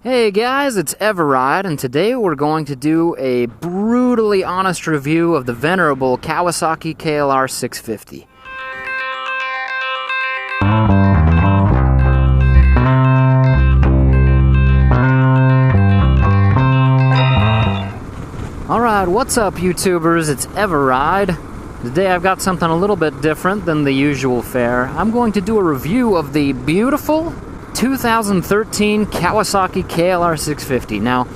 Hey guys, it's eveRide, and today we're going to do a brutally honest review of the venerable Kawasaki KLR 650. Alright, what's up YouTubers? It's eveRide. Today I've got something a little bit different than the usual fare. I'm going to do a review of the beautiful 2013 Kawasaki KLR 650. Now,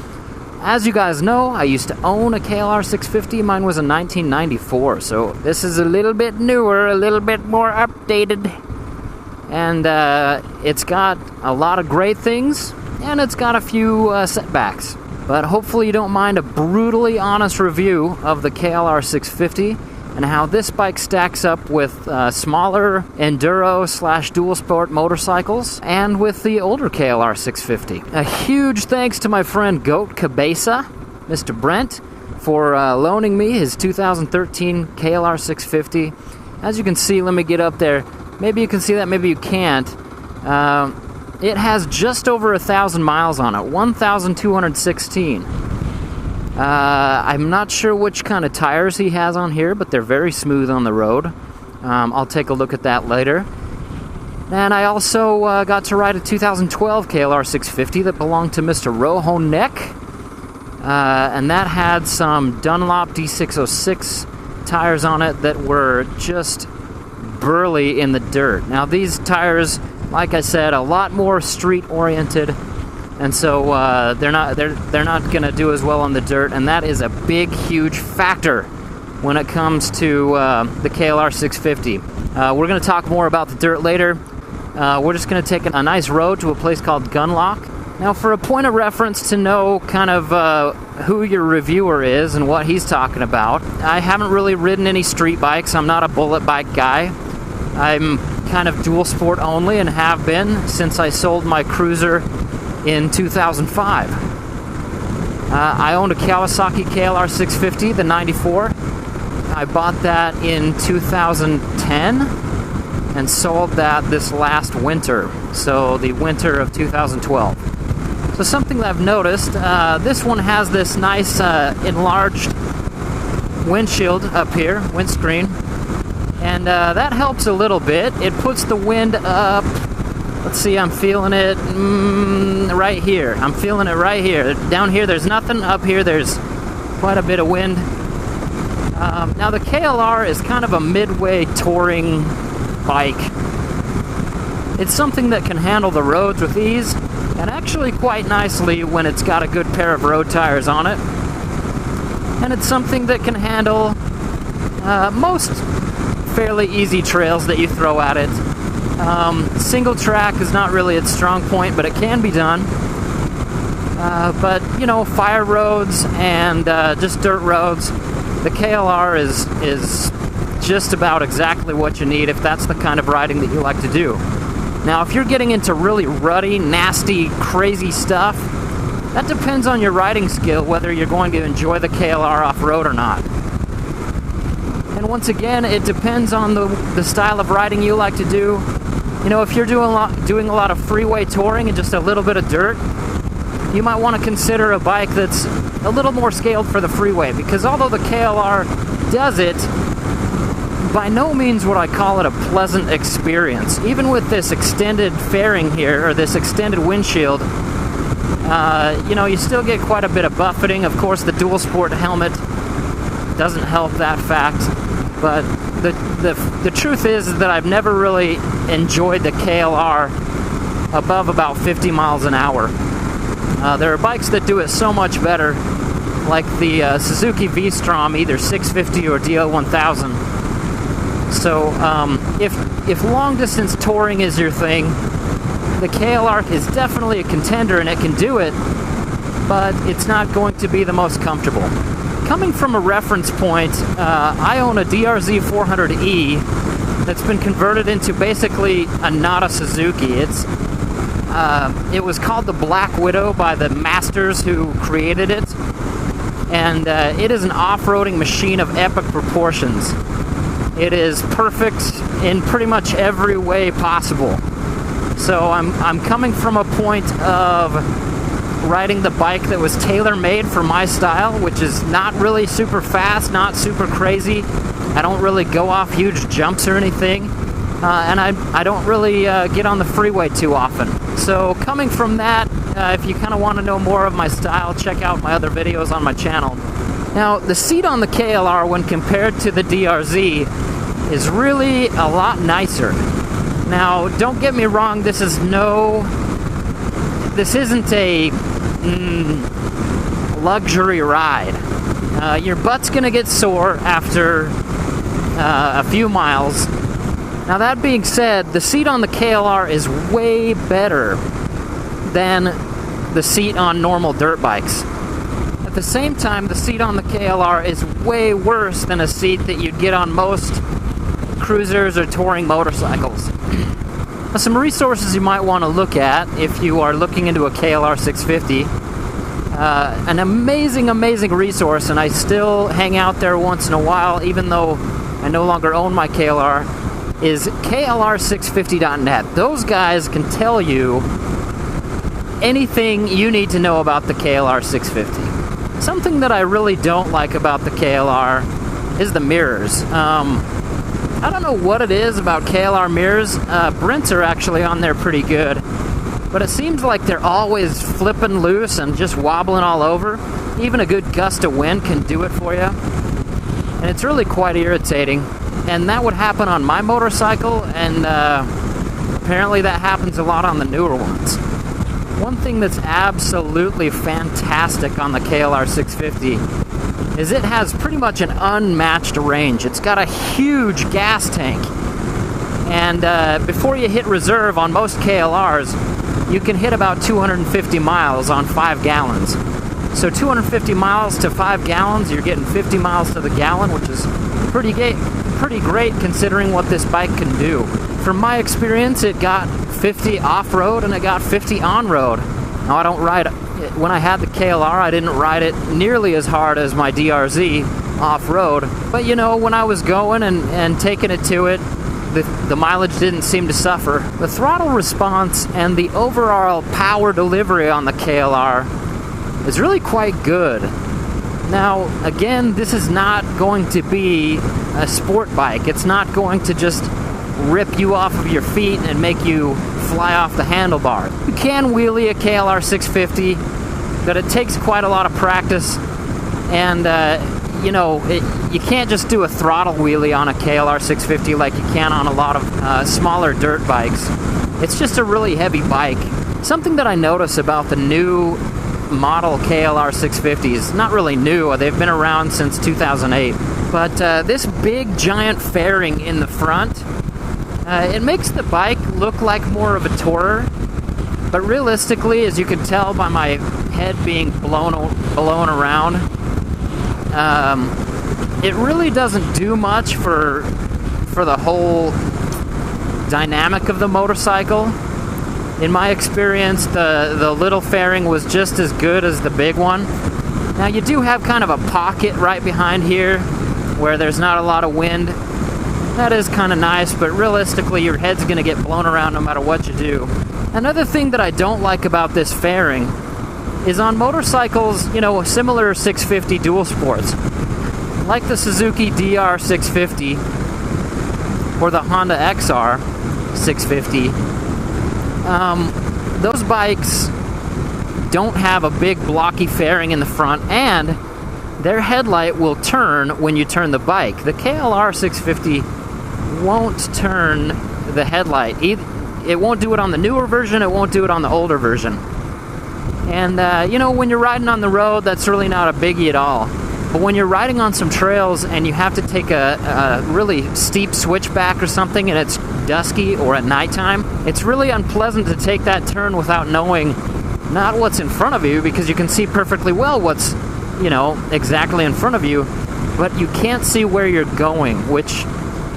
as you guys know, I used to own a KLR 650. Mine was a 1994, so this is a little bit newer, a little bit more updated. And it's got a lot of great things, and it's got a few setbacks. But hopefully you don't mind a brutally honest review of the KLR 650 and how this bike stacks up with smaller enduro/dual sport motorcycles and with the older KLR 650. A huge thanks to my friend Goat Cabeza, Mr. Brent, for loaning me his 2013 KLR 650. As you can see, let me get up there. Maybe you can see that, maybe you can't. It has just over 1,000 miles on it, 1,216. I'm not sure which kind of tires he has on here, but they're very smooth on the road. I'll take a look at that later. And I also got to ride a 2012 KLR 650 that belonged to Mr. Rojo Neck. And that had some Dunlop D606 tires on it that were just burly in the dirt. Now these tires, like I said, a lot more street-oriented. And so they're not going to do as well on the dirt, and that is a big, huge factor when it comes to the KLR 650. We're going to talk more about the dirt later. We're just going to take a nice road to a place called Gunlock. Now, for a point of reference to know kind of who your reviewer is and what he's talking about, I haven't really ridden any street bikes. I'm not a bullet bike guy. I'm kind of dual sport only and have been since I sold my cruiser in 2005. I owned a Kawasaki KLR 650, the 94. I bought that in 2010 and sold that this last winter, so the winter of 2012. So something that I've noticed, this one has this nice enlarged windshield up here, windscreen, and that helps a little bit. It puts the wind up. Let's see, I'm feeling it right here. I'm feeling it right here. Down here, there's nothing. Up here, there's quite a bit of wind. Now, the KLR is kind of a midway touring bike. It's something that can handle the roads with ease, and actually quite nicely when it's got a good pair of road tires on it. And it's something that can handle most fairly easy trails that you throw at it. Single track is not really its strong point, but it can be done. But, you know, fire roads and just dirt roads, the KLR is just about exactly what you need if that's the kind of riding that you like to do. Now, if you're getting into really rutty, nasty, crazy stuff, that depends on your riding skill, whether you're going to enjoy the KLR off-road or not. And once again, it depends on the style of riding you like to do. You know, if you're doing a lot of freeway touring and just a little bit of dirt, you might want to consider a bike that's a little more scaled for the freeway, because although the KLR does it, by no means would I call it a pleasant experience. Even with this extended fairing here, or this extended windshield, you know, you still get quite a bit of buffeting. Of course, the dual sport helmet doesn't help that fact, but the truth is that I've never really enjoyed the KLR above about 50 miles an hour. There are bikes that do it so much better, like the Suzuki V-Strom, either 650 or DL1000. So if long-distance touring is your thing, the KLR is definitely a contender and it can do it, but it's not going to be the most comfortable. Coming from a reference point, I own a DRZ 400E that's been converted into basically a Nada Suzuki. It was called the Black Widow by the masters who created it, and it is an off-roading machine of epic proportions. It is perfect in pretty much every way possible. So I'm coming from a point of riding the bike that was tailor-made for my style, which is not really super fast, not super crazy. I don't really go off huge jumps or anything, and I don't really get on the freeway too often. So coming from that, if you kind of want to know more of my style, check out my other videos on my channel. Now, the seat on the KLR when compared to the DRZ is really a lot nicer. Now, don't get me wrong, this isn't a luxury ride. Your butt's gonna get sore after a few miles. Now, that being said, the seat on the KLR is way better than the seat on normal dirt bikes. At the same time, the seat on the KLR is way worse than a seat that you'd get on most cruisers or touring motorcycles. Now, some resources you might want to look at if you are looking into a KLR 650. An amazing resource, and I still hang out there once in a while, even though I no longer own my KLR, is klr650.net. Those guys can tell you anything you need to know about the KLR 650. Something that I really don't like about the KLR is the mirrors. I don't know what it is about KLR mirrors. Brent's are actually on there pretty good, but it seems like they're always flipping loose and just wobbling all over. Even a good gust of wind can do it for you, and it's really quite irritating. And that would happen on my motorcycle, and apparently that happens a lot on the newer ones. One thing that's absolutely fantastic on the KLR 650 is it has pretty much an unmatched range. It's got a huge gas tank, and before you hit reserve on most KLRs, you can hit about 250 miles on 5 gallons. So 250 miles to 5 gallons, you're getting 50 miles to the gallon, which is pretty great considering what this bike can do. From my experience, it got 50 off-road and it got 50 on-road. Now, I don't ride it. When I had the KLR, I didn't ride it nearly as hard as my DRZ off-road. But, you know, when I was going and taking it to it, the mileage didn't seem to suffer. The throttle response and the overall power delivery on the KLR is really quite good. Now, again, this is not going to be a sport bike. It's not going to just rip you off of your feet and make you fly off the handlebar. You can wheelie a KLR 650, but it takes quite a lot of practice, and you know, you can't just do a throttle wheelie on a KLR 650 like you can on a lot of smaller dirt bikes. It's just a really heavy bike. Something that I notice about the new model KLR 650s, not really new, they've been around since 2008, but this big giant fairing in the front, it makes the bike look like more of a tourer, but realistically, as you can tell by my head being blown around, it really doesn't do much for the whole dynamic of the motorcycle. In my experience, the little fairing was just as good as the big one. Now, you do have kind of a pocket right behind here where there's not a lot of wind. That is kind of nice, but realistically, your head's going to get blown around no matter what you do. Another thing that I don't like about this fairing is on motorcycles, you know, similar 650 dual sports, like the Suzuki DR 650 or the Honda XR 650. Those bikes don't have a big blocky fairing in the front, and their headlight will turn when you turn the bike. The KLR 650 won't turn the headlight. It won't do it on the newer version, it won't do it on the older version. And, you know, when you're riding on the road, that's really not a biggie at all. But when you're riding on some trails and you have to take a really steep switchback or something and it's dusky or at nighttime, it's really unpleasant to take that turn without knowing not what's in front of you, because you can see perfectly well what's, you know, exactly in front of you, but you can't see where you're going, which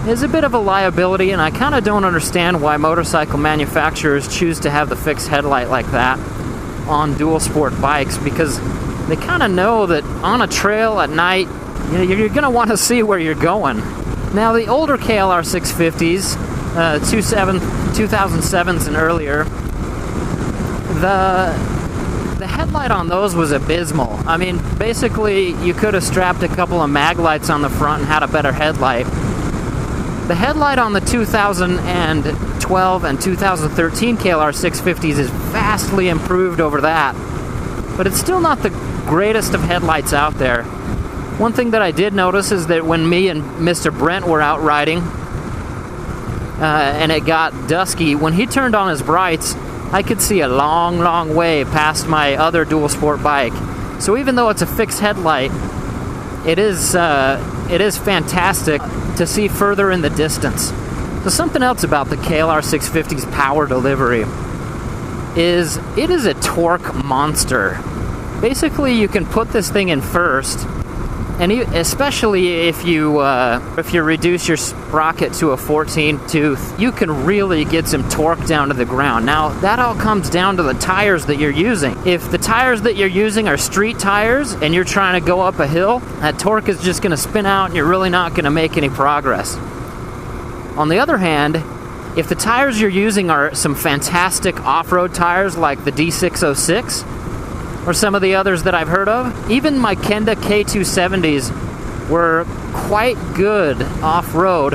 is a bit of a liability, and I kind of don't understand why motorcycle manufacturers choose to have the fixed headlight like that on dual sport bikes, because they kind of know that on a trail at night, you know, you're going to want to see where you're going. Now, the older KLR 650s, 2007s and earlier, the headlight on those was abysmal. I mean, basically, you could have strapped a couple of mag lights on the front and had a better headlight. The headlight on the 2012 and 2013 KLR 650s is vastly improved over that, but it's still not the greatest of headlights out there. One thing that I did notice is that when me and Mr. Brent were out riding, and it got dusky, when he turned on his brights, I could see a long, long way past my other dual sport bike. So even though it's a fixed headlight, it is fantastic to see further in the distance. So something else about the KLR 650's power delivery is it is a torque monster. Basically, you can put this thing in first, and especially if you reduce your sprocket to a 14 tooth, you can really get some torque down to the ground. Now, that all comes down to the tires that you're using. If the tires that you're using are street tires and you're trying to go up a hill, that torque is just going to spin out and you're really not going to make any progress. On the other hand, if the tires you're using are some fantastic off-road tires like the D606, or some of the others that I've heard of, even my Kenda K270s were quite good off-road.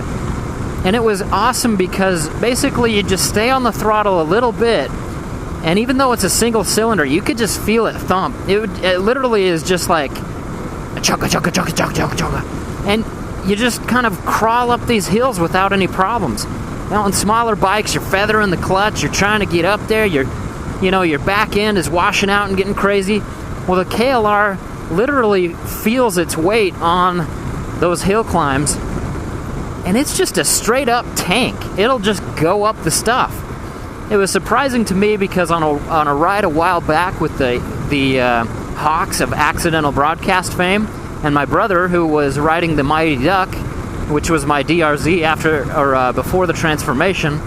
And it was awesome because basically you just stay on the throttle a little bit, and even though it's a single cylinder, you could just feel it thump. It literally is just like a chugga chugga chugga chugga chugga chugga. And you just kind of crawl up these hills without any problems. Now on smaller bikes, you're feathering the clutch, you're trying to get up there, your back end is washing out and getting crazy. Well, the KLR literally feels its weight on those hill climbs, and it's just a straight up tank. It'll just go up the stuff. It was surprising to me because on a ride a while back with the Hawks of accidental broadcast fame, and my brother who was riding the Mighty Duck, which was my DRZ before the transformation.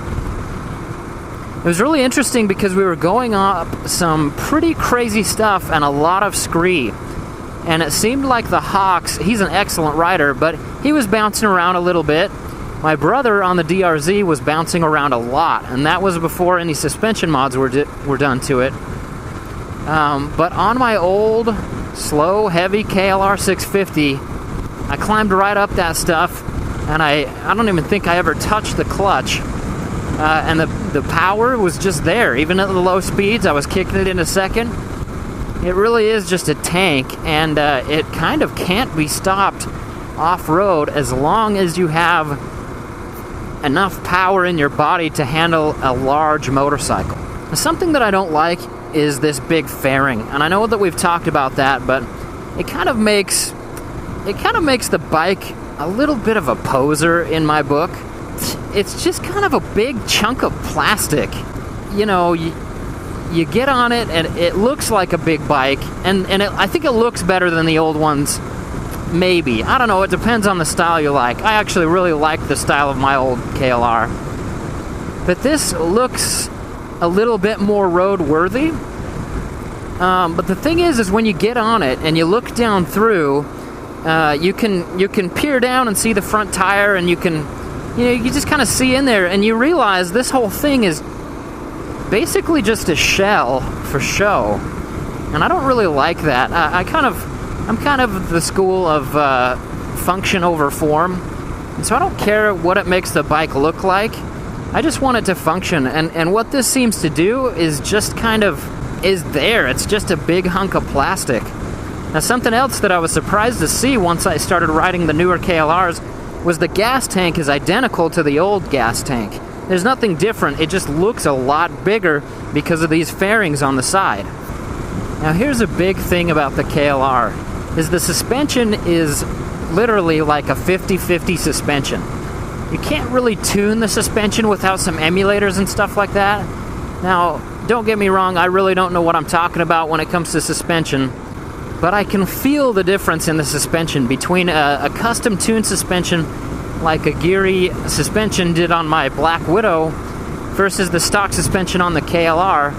It was really interesting because we were going up some pretty crazy stuff and a lot of scree. And it seemed like the Hawks, he's an excellent rider, but he was bouncing around a little bit. My brother on the DRZ was bouncing around a lot, and that was before any suspension mods were done to it. But on my old, slow, heavy KLR 650, I climbed right up that stuff, and I don't even think I ever touched the clutch. And the power was just there. Even at the low speeds, I was kicking it in a second. It really is just a tank, and it kind of can't be stopped off-road as long as you have enough power in your body to handle a large motorcycle. Now, something that I don't like is this big fairing, and I know that we've talked about that, but it kind of makes the bike a little bit of a poser in my book. It's just kind of a big chunk of plastic. You get on it and it looks like a big bike, and I think it looks better than the old ones. Maybe. I don't know, it depends on the style you like. I actually really like the style of my old KLR. But this looks a little bit more road-worthy. But the thing is when you get on it and you look down through, you can peer down and see the front tire, and you just kind of see in there, and you realize this whole thing is basically just a shell for show. And I don't really like that. I'm kind of the school of function over form, and so I don't care what it makes the bike look like. I just want it to function, and what this seems to do is just kind of is there. It's just a big hunk of plastic. Now, something else that I was surprised to see once I started riding the newer KLRs was the gas tank is identical to the old gas tank. There's nothing different, it just looks a lot bigger because of these fairings on the side. Now here's a big thing about the KLR, is the suspension is literally like a 50-50 suspension. You can't really tune the suspension without some emulators and stuff like that. Now, don't get me wrong, I really don't know what I'm talking about when it comes to suspension, but I can feel the difference in the suspension between a custom-tuned suspension like a Geary suspension did on my Black Widow versus the stock suspension on the KLR.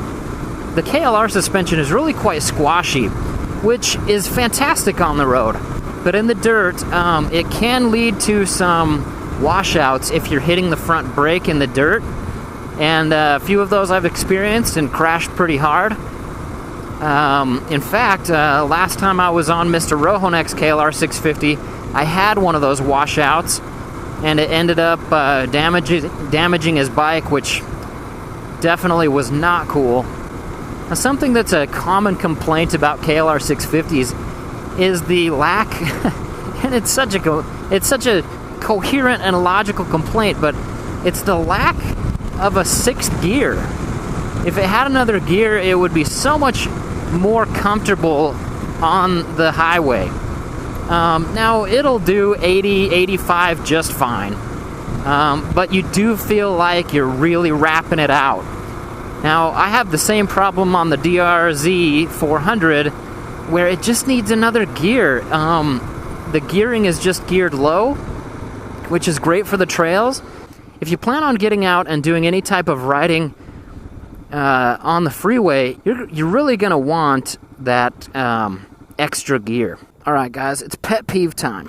The KLR suspension is really quite squashy, which is fantastic on the road. But in the dirt, it can lead to some washouts if you're hitting the front brake in the dirt. And a few of those I've experienced and crashed pretty hard. In fact, last time I was on Mr. Rohonek's KLR 650, I had one of those washouts, and it ended up damaging his bike, which definitely was not cool. Now, something that's a common complaint about KLR 650s is the lack, and it's such a coherent and logical complaint, but it's the lack of a sixth gear. If it had another gear, it would be so much more comfortable on the highway. Now, it'll do 80, 85 just fine, but you do feel like you're really wrapping it out. Now, I have the same problem on the DRZ 400, where it just needs another gear. The gearing is just geared low, which is great for the trails. If you plan on getting out and doing any type of riding on the freeway, you're really going to want that extra gear. All right, guys, it's pet peeve time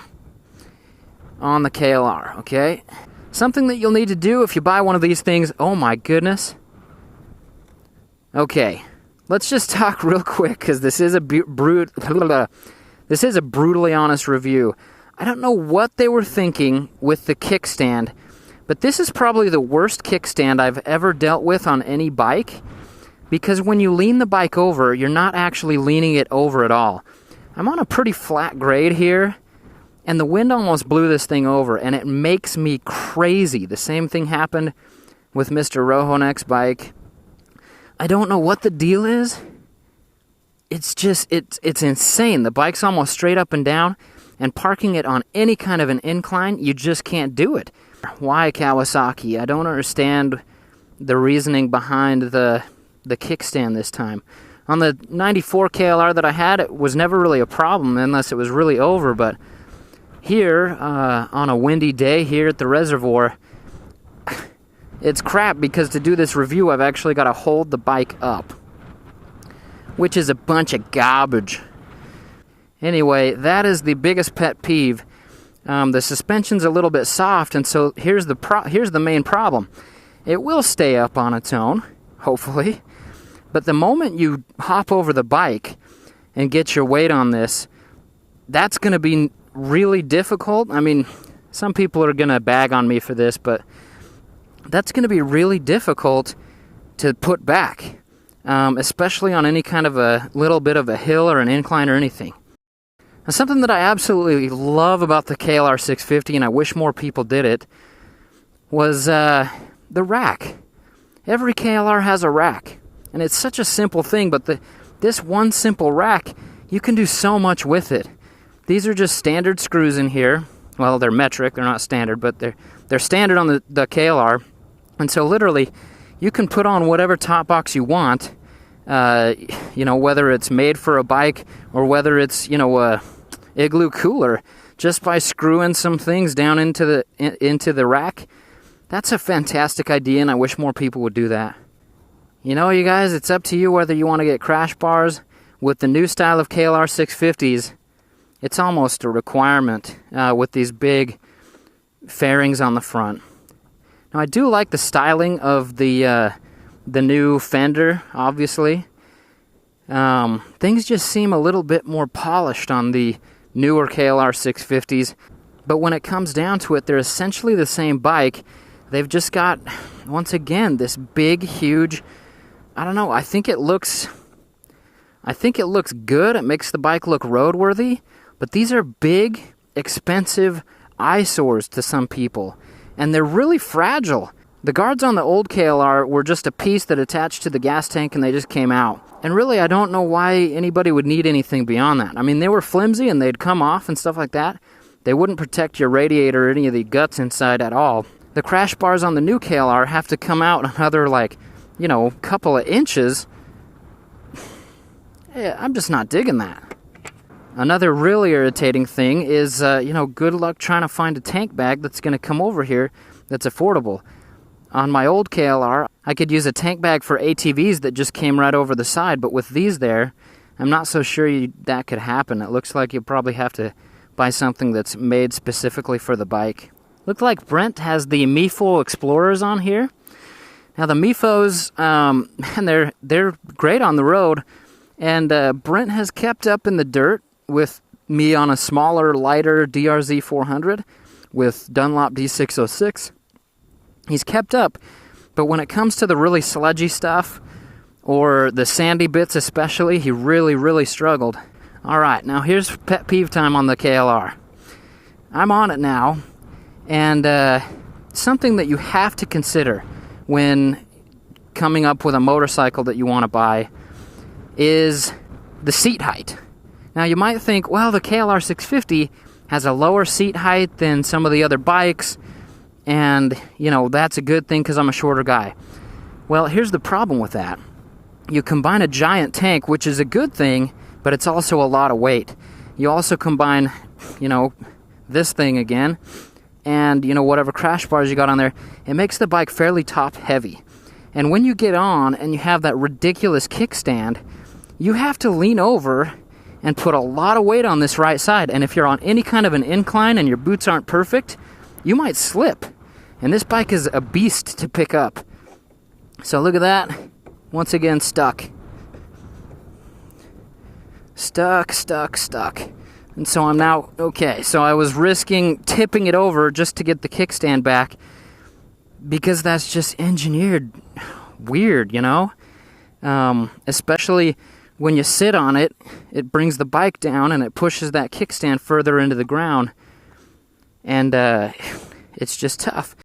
on the KLR, okay? Something that you'll need to do if you buy one of these things. Oh, my goodness. Okay, let's just talk real quick, because this is a brutally honest review. I don't know what they were thinking with the kickstand, but this is probably the worst kickstand I've ever dealt with on any bike, because when you lean the bike over, you're not actually leaning it over at all. I'm on a pretty flat grade here, and the wind almost blew this thing over, and it makes me crazy. The same thing happened with Mr. Rohonek's bike. I don't know what the deal is. It's just, it's insane. The bike's almost straight up and down, and parking it on any kind of an incline, you just can't do it. Why Kawasaki? I don't understand the reasoning behind the kickstand this time. On the 94 KLR that I had, it was never really a problem unless it was really over, but here, on a windy day here at the reservoir, it's crap, because to do this review, I've actually got to hold the bike up, which is a bunch of garbage. Anyway, that is the biggest pet peeve. The suspension's a little bit soft, and so here's the main problem. It will stay up on its own, hopefully, but the moment you hop over the bike and get your weight on this, that's going to be really difficult. I mean, some people are going to bag on me for this, but that's going to be really difficult to put back, especially on any kind of a little bit of a hill or an incline or anything. Now, something that I absolutely love about the KLR 650, and I wish more people did it, was the rack. Every KLR has a rack, and it's such a simple thing, but this one simple rack, you can do so much with it. These are just standard screws in here. Well, they're metric, they're not standard, but they're standard on the KLR. And so literally, you can put on whatever top box you want, whether it's made for a bike or whether it's, a igloo cooler, just by screwing some things down into the rack. That's a fantastic idea, and I wish more people would do that. You guys, it's up to you whether you want to get crash bars. With the new style of KLR 650s, it's almost a requirement with these big fairings on the front. Now, I do like the styling of the new fender, obviously. Things just seem a little bit more polished on the newer KLR 650s, but when it comes down to it, they're essentially the same bike. They've just got, once again, this big, huge, I don't know, I think it looks good. It makes the bike look roadworthy, but these are big, expensive eyesores to some people. And they're really fragile. The guards on the old KLR were just a piece that attached to the gas tank and they just came out. And really, I don't know why anybody would need anything beyond that. I mean, they were flimsy and they'd come off and stuff like that. They wouldn't protect your radiator or any of the guts inside at all. The crash bars on the new KLR have to come out another, couple of inches. Yeah, I'm just not digging that. Another really irritating thing is, good luck trying to find a tank bag that's going to come over here that's affordable. On my old KLR, I could use a tank bag for ATVs that just came right over the side, but with these there, I'm not so sure that could happen. It looks like you'll probably have to buy something that's made specifically for the bike. Looks like Brent has the Mifo Explorers on here. Now the Mifos, they're great on the road, And Brent has kept up in the dirt with me on a smaller, lighter DRZ 400 with Dunlop D606. He's kept up, but when it comes to the really sludgy stuff, or the sandy bits especially, he really, really struggled. All right, now here's pet peeve time on the KLR. I'm on it now, and something that you have to consider when coming up with a motorcycle that you want to buy is the seat height. Now you might think, well, the KLR 650 has a lower seat height than some of the other bikes, and, you know, that's a good thing because I'm a shorter guy. Well, here's the problem with that. You combine a giant tank, which is a good thing, but it's also a lot of weight. You also combine, you know, this thing again, and, you know, whatever crash bars you got on there, it makes the bike fairly top heavy. And when you get on and you have that ridiculous kickstand, you have to lean over and put a lot of weight on this right side. And if you're on any kind of an incline and your boots aren't perfect, you might slip. And this bike is a beast to pick up. So look at that. Once again, stuck. Stuck. And so I'm now, okay, so I was risking tipping it over just to get the kickstand back because that's just engineered weird, you know? Especially when you sit on it, it brings the bike down and it pushes that kickstand further into the ground. And it's just tough.